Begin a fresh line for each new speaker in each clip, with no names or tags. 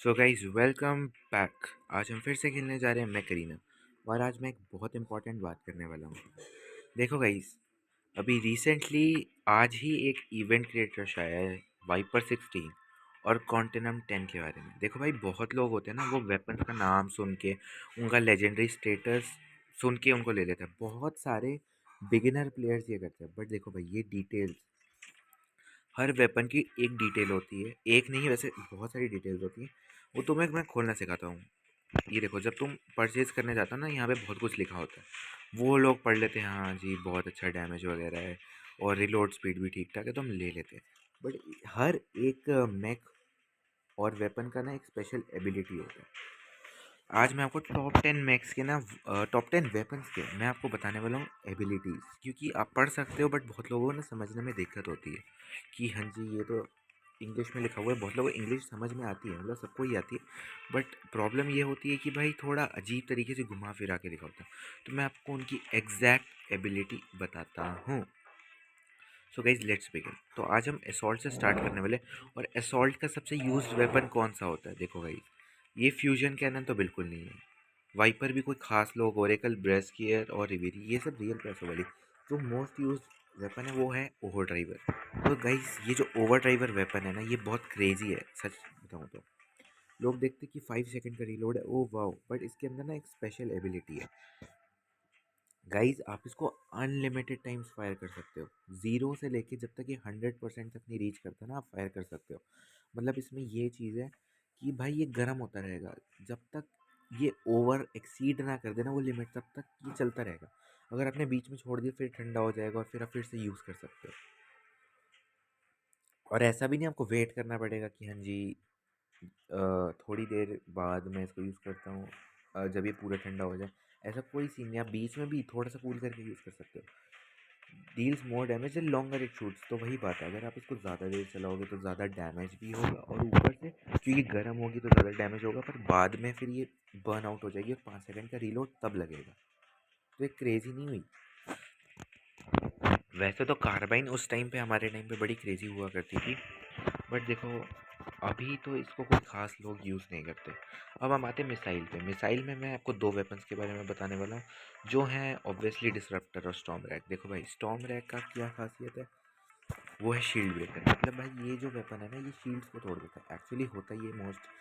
So guys welcome back. आज हम फिर से खेलने जा रहे हैं मैं करीना। और आज मैं एक बहुत इंपॉर्टेंट बात करने वाला हूँ। देखो गाइज, अभी रिसेंटली आज ही एक इवेंट क्रिएटर आया है, वाइपर 16 और कॉन्टिनम 10 के बारे में। देखो भाई, बहुत लोग होते हैं ना, वो वेपन्स का नाम सुन के, उनका लेजेंडरी स्टेटस सुन के उनको ले लेते हैं। बहुत सारे बिगिनर प्लेयर्स ये करते हैं, बट देखो भाई, ये डिटेल्स, हर वेपन की एक डिटेल होती है। एक नहीं, वैसे बहुत सारी डिटेल्स होती हैं। वो तुम्हें मैं खोलना सिखाता हूँ। ये देखो, जब तुम परचेज करने जाते हो ना, यहाँ पे बहुत कुछ लिखा होता है। वो लोग पढ़ लेते हैं, हाँ जी बहुत अच्छा डैमेज वगैरह है और रिलोड स्पीड भी ठीक ठाक है, तो हम ले लेते हैं। बट हर एक मैक और वेपन का ना एक स्पेशल एबिलिटी होता है। आज मैं आपको टॉप 10 मैक्स के ना, टॉप 10 वेपन्स के मैं आपको बताने वाला हूँ एबिलिटीज़। क्योंकि आप पढ़ सकते हो, बट बहुत लोगों को ना समझने में दिक्कत होती है कि हाँ जी ये तो इंग्लिश में लिखा हुआ है। बहुत लोगों को इंग्लिश समझ में आती है, मतलब सबको ही आती है, बट प्रॉब्लम ये होती है कि भाई थोड़ा अजीब तरीके से घुमा फिरा के लिखा होता है। तो मैं आपको उनकी एग्जैक्ट एबिलिटी बताता हूँ। So guys let's begin. तो आज हम असॉल्ट से स्टार्ट करने वाले। और असॉल्ट का सबसे यूज्ड वेपन कौन सा होता है? देखो गाइज, ये फ्यूजन कैनन तो बिल्कुल नहीं है। वाइपर भी कोई खास लोग, ओरेकल, ब्रेस्कियर और रिवेरी, ये सब रियल पैसों वाली। जो मोस्ट यूज वेपन है वो है ओवर ड्राइवर। तो गाइस, ये जो ओवर ड्राइवर वेपन है ना, ये बहुत क्रेजी है सच बताऊँ तो। लोग देखते कि 5 सेकंड का रीलोड है, ओ वाओ, बट इसके अंदर ना एक स्पेशल एबिलिटी है। गाइज, आप इसको अनलिमिटेड टाइम्स फायर कर सकते हो। ज़ीरो से लेके जब तक ये 100% तक नहीं रीच करता ना, आप फायर कर सकते हो। मतलब इसमें ये चीज़ है कि भाई ये गर्म होता रहेगा जब तक ये ओवर एक्सीड ना कर देना वो लिमिट, तब तक ये चलता रहेगा। अगर आपने बीच में छोड़ दिया फिर ठंडा हो जाएगा और फिर आप फिर से यूज़ कर सकते हो। और ऐसा भी नहीं आपको वेट करना पड़ेगा कि हाँ जी थोड़ी देर बाद मैं इसको यूज़ करता हूँ, जब ये पूरा ठंडा हो जाए। ऐसा कोई सीन नहीं, आप बीच में भी थोड़ा सा कूल करके यूज़ कर सकते हो। Deals more damage and longer it shoots. तो वही बात है, अगर आप इसको ज़्यादा देर चलाओगे तो ज़्यादा डैमेज भी होगा, और ऊपर से क्योंकि गर्म होगी तो ज़्यादा डैमेज होगा, पर बाद में फिर ये बर्न आउट हो जाएगी और 5 सेकंड का रीलोड तब लगेगा। तो एक क्रेजी नहीं हुई? वैसे तो कार्बाइन उस टाइम पे, हमारे टाइम पे बड़ी क्रेजी हुआ करती थी, बट देखो अभी तो इसको कोई ख़ास लोग यूज़ नहीं करते। अब हम आते हैं मिसाइल पे। मिसाइल में मैं आपको दो वेपन्स के बारे में बताने वाला हूँ, जो हैं ऑब्वियसली डिसरप्टर और स्टॉर्म रैक। देखो भाई, स्टॉर्म रैक का क्या खासियत है? वो है शील्ड ब्रेकर। मतलब भाई ये जो वेपन है ना, ये शील्ड्स को तोड़ देता है। एक्चुअली होता ये मोस्ट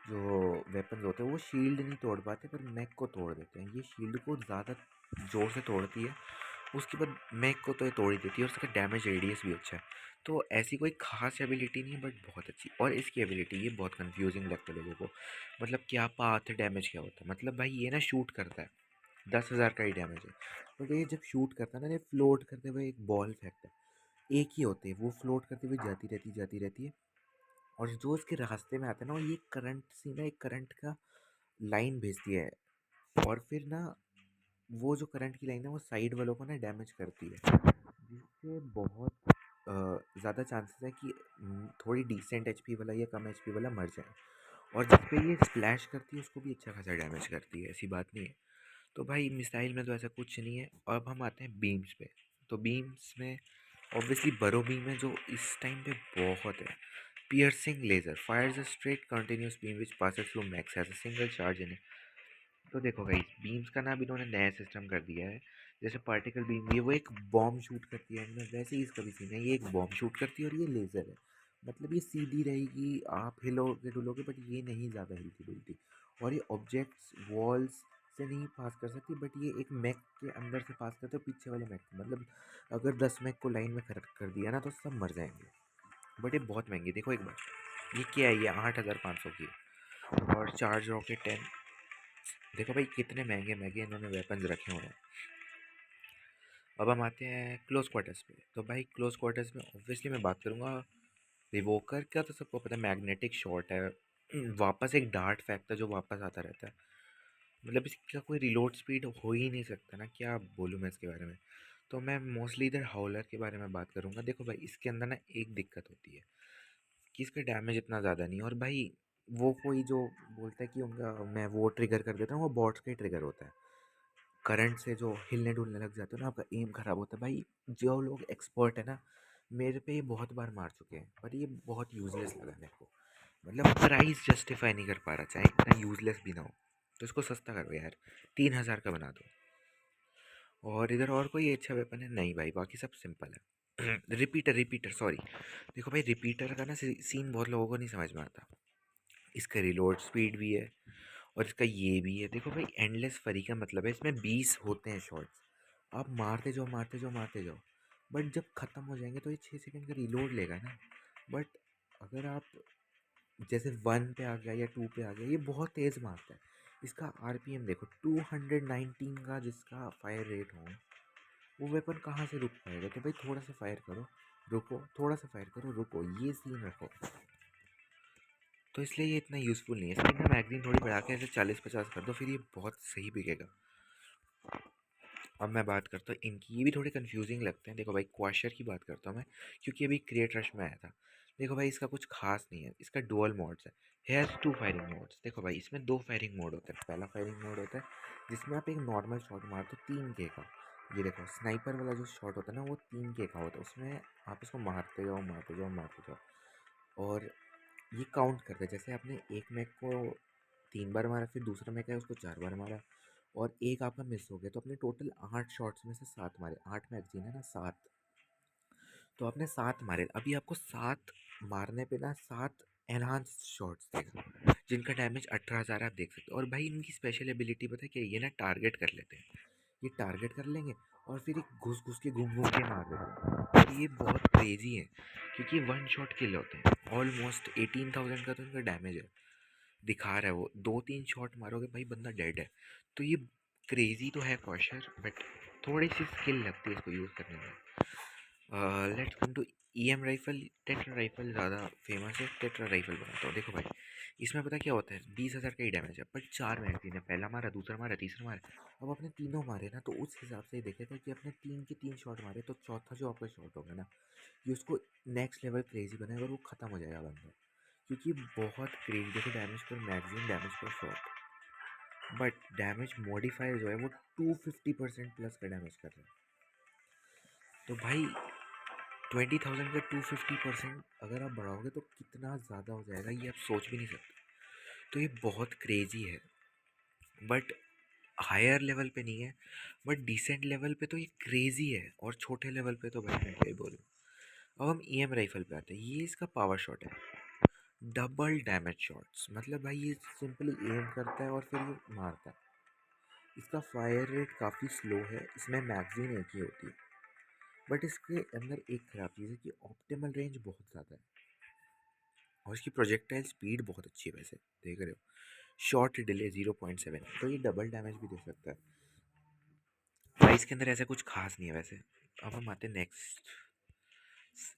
जो वेपन्स होते हैं वो शील्ड नहीं तोड़ पाते, पर मैक को तोड़ देते हैं। ये शील्ड को ज़्यादा ज़ोर से तोड़ती है, उसके बाद मैक को तो ये तोड़ ही देती है, और उसका डैमेज रेडियस भी अच्छा है। तो ऐसी कोई खास एबिलिटी नहीं है, बट बहुत अच्छी। और इसकी एबिलिटी ये बहुत कंफ्यूजिंग लगता है लोगों को। मतलब क्या पाथ डैमेज क्या होता है? मतलब भाई ये ना शूट करता है, 10,000 का ही डैमेज है, बट ये जब शूट करता है ना, ये फ्लोट करते हुए एक बॉल फेंकता है। एक ही होते हैं, वो फ्लोट करते हुए जाती रहती है। और जो इसके रास्ते में आता है ना, वो ये करंट सी ना, एक करंट का लाइन भेजती है। और फिर ना वो जो करंट की लाइन है वो साइड वालों को ना डैमेज करती है, जिससे बहुत ज़्यादा चांसेस है कि थोड़ी डिसेंट एचपी वाला या कम एचपी वाला मर जाए। और जिस पे ये स्प्लैश करती है उसको भी अच्छा खासा डैमेज करती है, ऐसी बात नहीं है। तो भाई मिसाइल में तो ऐसा कुछ नहीं है। अब हम आते हैं बीम्स पे। तो बीम्स में ऑब्वियसली बरो बीम है, जो इस टाइम पे बहुत है। Piercing laser fires a straight continuous beam which passes through max has a single charge in. तो देखो गाइस, बीम्स का ना अभी इन्होंने नया सिस्टम कर दिया है। जैसे पार्टिकल बीम भी है, वो एक बॉम्ब शूट करती है इनमें, वैसे ही इसका भी सीन है, ये एक बॉम्ब शूट करती है और ये लेज़र है। मतलब ये सीधी रहेगी, आप हिलोगे डुलोगे, बट ये नहीं ज़्यादा हिलती डुलती। और ये ऑब्जेक्ट्स वॉल्स से नहीं पास कर सकती, बट ये एक मैक के अंदर से पास करते हो, पीछे वाले मैक। मतलब अगर 10 मैक को लाइन में कर दिया ना, तो सब मर जाएंगे। बट ये बहुत महंगी। देखो एक बार, ये क्या है, ये 8,500 की है। और चार्ज रॉकेट 10। देखो भाई कितने महंगे महंगे इन्होंने वेपन्स रखे हुए हैं। अब हम आते हैं क्लोज क्वार्टर्स पे। तो भाई क्लोज क्वार्टर्स में ऑब्वियसली मैं बात करूँगा रिवोकर का। तो सबको पता है मैग्नेटिक शॉट है, वापस एक डार्ट फेंकता है जो वापस आता रहता है। मतलब इसका कोई रिलोड स्पीड हो ही नहीं सकता ना, क्या बोलूँ मैं इसके बारे में। तो मैं मोस्टली इधर हाउलर के बारे में बात करूँगा। देखो भाई, इसके अंदर ना एक दिक्कत होती है कि इसका डैमेज इतना ज़्यादा नहीं है। और भाई वो कोई जो बोलता है कि उनका मैं वो ट्रिगर कर देता हूँ, वो बॉट्स का ही ट्रिगर होता है। करंट से जो हिलने डुलने लग जाते हो ना, आपका एम खराब होता है। भाई जो लोग एक्सपर्ट है ना, मेरे पे ये बहुत बार मार चुके हैं, पर ये बहुत यूजलेस लगा मेरे को। मतलब प्राइस जस्टिफाई नहीं कर पा रहा, चाहे इतना यूजलेस भी ना हो, तो इसको सस्ता करो यार, 3,000 का बना दो। और इधर और कोई अच्छा वेपन है? नहीं भाई, बाकी सब सिंपल है। Repeater, repeater sorry. देखो भाई, रिपीटर का ना सीन बहुत लोगों को नहीं समझ में आता। इसका रिलोड स्पीड भी है और इसका ये भी है। देखो भाई, एंडलेस फरी का मतलब है इसमें 20 होते हैं शॉट्स, आप मारते जाओ मारते जाओ मारते जाओ, बट जब ख़त्म हो जाएंगे तो ये 6 सेकंड का रिलोड लेगा ना। बट अगर आप जैसे 1 पे आ गया या 2 पे आ गया, ये बहुत तेज़ मारता है। इसका आरपीएम देखो, 219 का जिसका फायर रेट हो, वो वेपन कहाँ से रुक पाएगा? तो भाई थोड़ा सा फायर करो, रुको, थोड़ा सा फायर करो, रुको, ये सीन रखो। तो इसलिए ये इतना यूज़फुल नहीं है। इसकी ना मैगजीन थोड़ी बढ़ा के ऐसे 40-50 कर दो, फिर ये बहुत सही बिकेगा। अब मैं बात करता हूँ इनकी, ये भी थोड़े कंफ्यूजिंग लगते हैं। देखो भाई, क्वाशर की बात करता हूँ मैं, क्योंकि अभी क्रिएट रश में आया था। देखो भाई, इसका कुछ खास नहीं है। इसका डुअल मोड्स है, हैज़ 2 फायरिंग मोड्स। देखो भाई, इसमें 2 फायरिंग मोड होता है। पहला फायरिंग मोड होता है जिसमें आप एक नॉर्मल शॉट मारते हो 3K का। ये देखो, स्नाइपर वाला जो शॉट होता है ना, वो 3K का होता है। उसमें आप इसको मारते जाओ मारते जाओ मारते जाओ, और ये काउंट करता है। जैसे आपने एक मैक को 3 बार मारा, फिर दूसरा मैक है उसको 4 बार मारा, और एक आपका मिस हो गया, तो आपने टोटल 8 शॉट्स में से 7 मारे। 8 मैगजीन है ना, 7, तो आपने 7 मारे। अभी आपको 7 मारने पे ना 7 एनहांस शॉट्स देगा, जिनका डैमेज 18,000 आप देख सकते हो। और भाई, इनकी स्पेशल एबिलिटी पता है क्या? ये ना टारगेट कर लेते हैं। ये टारगेट कर लेंगे और फिर एक घुस घुस के घूम घूम के मार देते हैं। और ये बहुत क्रेजी है, क्योंकि 1 शॉट किल होते हैं। ऑलमोस्ट 18,000 का तो इनका डैमेज है, दिखा रहा है वो। 2-3 शॉट मारोगे भाई, बंदा डेड है। तो ये क्रेजी तो है कॉशर, बट थोड़ी सी स्किल लगती है इसको यूज़ करने में। Let's come to EM rifle. Tetra rifle ज़्यादा फेमस है, टेट्रा राइफल बनाता हूँ। देखो भाई, इसमें पता क्या होता है? 20,000 का ही डैमेज है, बट 4 मैगजीन है। पहला मारा, दूसरा मारा, तीसरा मारा। अब अपने तीनों मारे ना, तो उस हिसाब से देखे थे कि अपने 3 के 3 शॉट मारे, तो चौथा जो आपका शॉट होगा ना, ये उसको नेक्स्ट लेवल क्रेजी बनाएगा और वो ख़त्म हो जाएगा बंदा। क्योंकि बहुत क्रेजी, देखो, डैमेज पर मैगजीन, डैमेज पर शॉट, बट डैमेज मॉडिफायर जो है वो 250% प्लस का डैमेज कर रहा है। तो भाई, 20,000 का 250% अगर आप बढ़ाओगे तो कितना ज़्यादा हो जाएगा, ये आप सोच भी नहीं सकते। तो ये बहुत क्रेजी है, बट हायर लेवल पे नहीं है। बट डिसेंट लेवल पे तो ये क्रेजी है, और छोटे लेवल पे तो भाई मैं क्या ही बोलूँ। अब हम ईएम राइफल पे आते हैं। ये इसका पावर शॉट है, डबल डैमेज शॉट्स। मतलब भाई, ये सिंपली एम करता है और फिर ये मारता है। इसका फायर रेट काफ़ी स्लो है, इसमें मैगजीन एक ही होती है। बट इसके अंदर एक ख़राब चीज़ है कि ऑप्टिमल रेंज बहुत ज़्यादा है, और इसकी प्रोजेक्टाइल स्पीड बहुत अच्छी है। वैसे देख रहे हो, शॉर्ट डिले 0.7, तो ये डबल डैमेज भी दे सकता है। भाई, इसके अंदर ऐसा कुछ खास नहीं है वैसे। अब हम आते हैं नेक्स्ट।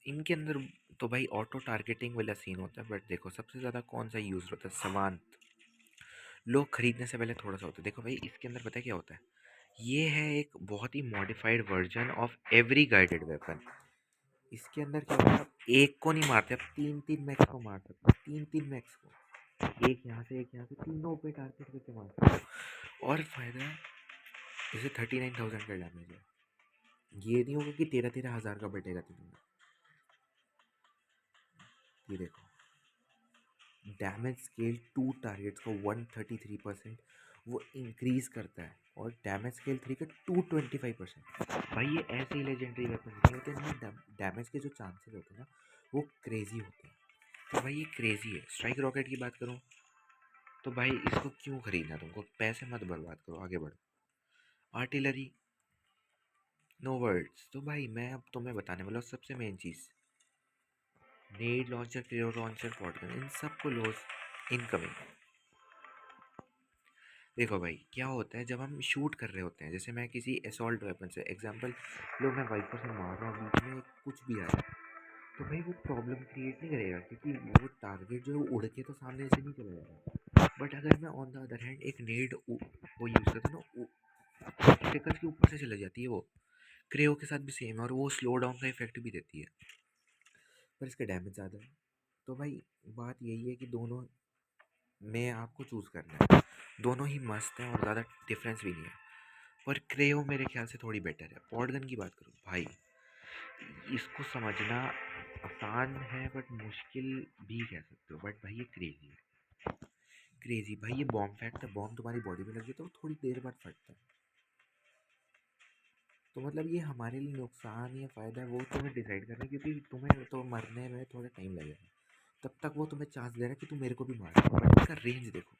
इनके अंदर तो भाई ऑटो टारगेटिंग वाला सीन होता है, बट देखो सबसे ज़्यादा कौन सा यूज़ होता है? सवांत। लोग खरीदने से पहले थोड़ा सा होता है। देखो भाई, इसके अंदर पता है क्या होता है? ये है एक बहुत ही modified version of every guided weapon. इसके अंदर क्या होता है? आप एक को नहीं मारते, आप 3-3 मैक्स को मार सकते हो। 3-3 मैक्स को, एक यहाँ से एक यहाँ से, तीनों पे टारगेट करके मार सकते हो। और फायदा, जैसे 39,000 का डैमेज है, ये नहीं होगा कि 13,000 का बटेगा तुम्हें। ये देखो, डैमेज स्केल 2 टारगेट्स को 133% वो इंक्रीज करता है, और डैमेज स्केल 3 का 225%। भाई, ये ऐसे ही लेजेंडरी वेपन नहीं होते, इनमें डैमेज के जो चांसेस होते हैं ना, वो क्रेजी होते हैं। तो भाई, ये क्रेजी है। स्ट्राइक रॉकेट की बात करूँ तो भाई, इसको क्यों खरीदना? तुमको पैसे मत बर्बाद करो, आगे बढ़ो। Artillery, no words. तो भाई, मैं अब तुम्हें बताने वाला हूँ सबसे मेन चीज़। Ned launcher, cryo launcher, potgun, इन सबको लॉस इनकमिंग। देखो भाई, क्या होता है जब हम शूट कर रहे होते हैं, जैसे मैं किसी असॉल्ट वेपन से, एग्जांपल लो, मैं वाइपर से मार रहा हूँ, बीच में कुछ भी आया, तो भाई वो प्रॉब्लम क्रिएट नहीं करेगा, क्योंकि वो टारगेट जो है वो उड़ के तो सामने से नहीं चला जाएगा। बट अगर मैं ऑन द अदर हैंड एक नेड वो यूज़ करता हूँ ना, ऑब्स्टिकल के ऊपर से चले जाती है वो। क्रेओ के साथ भी सेम है, और वो स्लो डाउन का इफेक्ट भी देती है, पर इसका डैमेज ज़्यादा है। तो भाई, बात यही है कि दोनों में आपको चूज़ करना है। दोनों ही मस्त हैं और ज़्यादा डिफरेंस भी नहीं है, पर क्रेओ मेरे ख्याल से थोड़ी बेटर है। पॉटगन की बात करूँ भाई, इसको समझना आसान है बट मुश्किल भी कह सकते हो, बट भाई ये क्रेजी है। क्रेजी भाई, ये बॉम्ब फैक्ट है, बॉम्ब तुम्हारी बॉडी में लग जाए तो वो थोड़ी देर बाद फटता है। तो मतलब ये हमारे लिए नुकसान या फ़ायदा है वो तुम्हें डिसाइड करना है, क्योंकि तुम्हें तो मरने में थोड़ा टाइम लगेगा। तब तक वो तुम्हें चांस दे रहा है कि तुम मेरे को भी मार दो, बट इसका रेंज देखो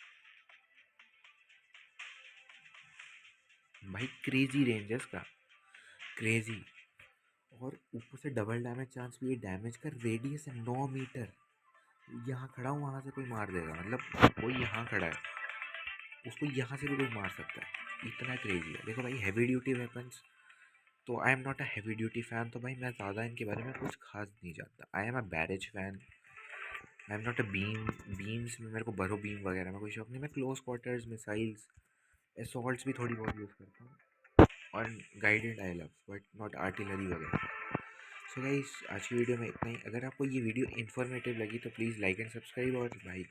भाई, क्रेजी रेंज है इसका, क्रेजी। और ऊपर से डबल डैमेज चांस भी है, डैमेज का रेडियस है 9 मीटर। यहाँ खड़ा हूँ वहाँ से कोई मार देगा, मतलब कोई यहाँ खड़ा है उसको यहाँ से भी कोई मार सकता है, इतना क्रेजी है। देखो भाई, हैवी ड्यूटी वेपन्स, तो I am not a heavy duty fan, तो भाई मैं ज़्यादा इनके बारे में कुछ खास नहीं जानता। I am a barrage fan, I am not a beams में मेरे को बरो बीम वगैरह में कोई शौक नहीं। मैं क्लोज क्वार्टर्स मिसाइल्स असॉल्ट्स भी थोड़ी बहुत यूज़ करता हूँ, और guided I love, but not artillery वगैरह। सो गाइस, आज की वीडियो में इतना ही। अगर आपको ये वीडियो इन्फॉर्मेटिव लगी तो प्लीज़ लाइक एंड सब्सक्राइब, और भाई